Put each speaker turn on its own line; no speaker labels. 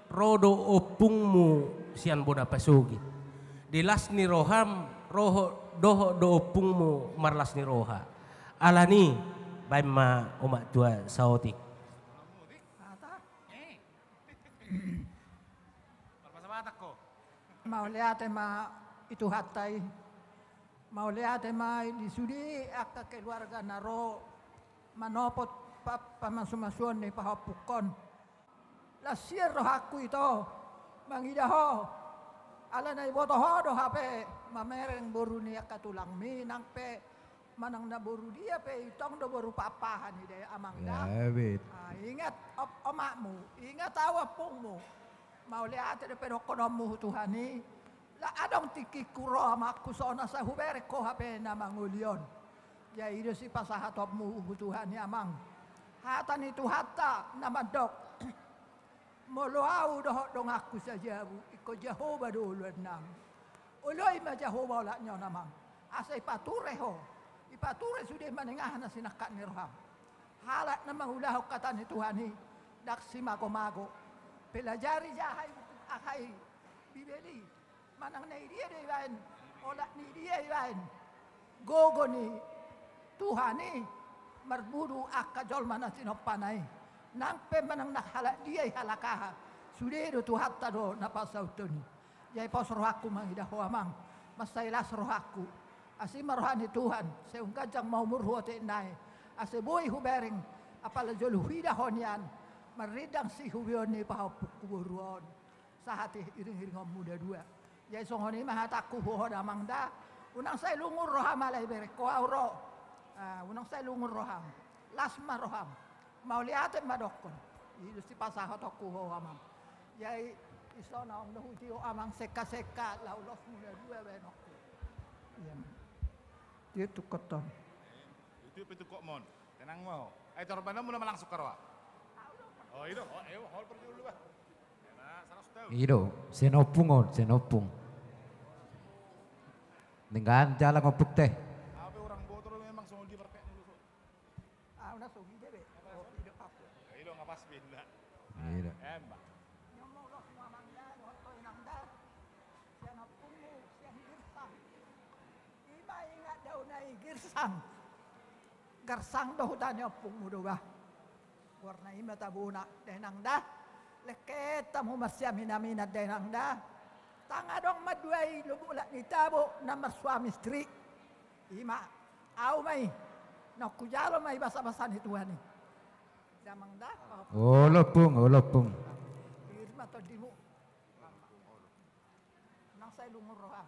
rodo opungmu sian boda pasugi. Dilas ni roham roho doho do opungmu marlas ni roha. Alani baima umat tua saotik.
Mau lihat itu hatai. Mau lihat di sudi akka keluarga naro manopot pamasumasuan ni pahapukon. Lasir roh aku itu mangidaho. Ala na ibotoho do hape mamereng boru ni akka tulang minang pe manang na boru dia pe itong do boru papahan ide amang da. Ingat omakmu, ingat awapungmu. Mau lihat ada pedokonomu Tuhani. La adong tiki kuro amaku sona sa hubere ko hape na mangulion. Ya ide si pasahatopmu Tuhani amang. Hatan itu hatta nama dok. Moloau doh dong aku saja bu. Iko Jehovah dulu enam. Uloi ma Jehovah lah nyo namang. Asai pature ho. Ipature sudah menengah na sinakat nirham. Halat namang ulah kata ni Tuhani. Dak si mago-mago. Pelajari jahai akai bibeli manang na dia dewan olat ni dia dewan gogo ni Tuhan ni marbudu akka jol mana sinopanai nang pe manang nak halak dia halakaha sudah do Tuhan tado napasautoni jai pos roh aku mangidah amang masailas roh aku asi marohani Tuhan seung kajang mau murhuote nai ase boy hubereng apala jol huida honian meridang si hubion ni pahapukuruan sahati iring-iring muda dua jai songoni mahataku ho damang da unang saya lungur roham alai bere ko auro unang saya lungur roham lasma roham mau lihat madokon itu si pasahat aku ho amang jai isona om nuhuji ho amang seka-seka laulos muda dua benokku iya dia tu koton
itu kok mon tenang mau torbana mula malang sukarwa. Oh itu, hol pergi dulu bah. Nah, sana sudah.
Itu, senopung. Dengan jalan ngopuk teh.
Apa orang botol memang soal di berpek dulu.
Udah sogi deh. Oh, hidup apa?
Itu nggak pas bina.
Iya.
Mbak.
Nyomong lo semua mangga, ngoto inangda. Siang apungu, siang girsang. Ima ingat daun nai girsang. Gersang doh tanya apungu doh bah. Warna ima tabuna denang dah leket tamu masya minamina denang dah tanga dong maduai lubuk lak ni tabu nama suami istri ima au mai nak kujalo mai basa-basan itu ani damang dah
Oh lopung.
irma to dimu nang saya lumur roha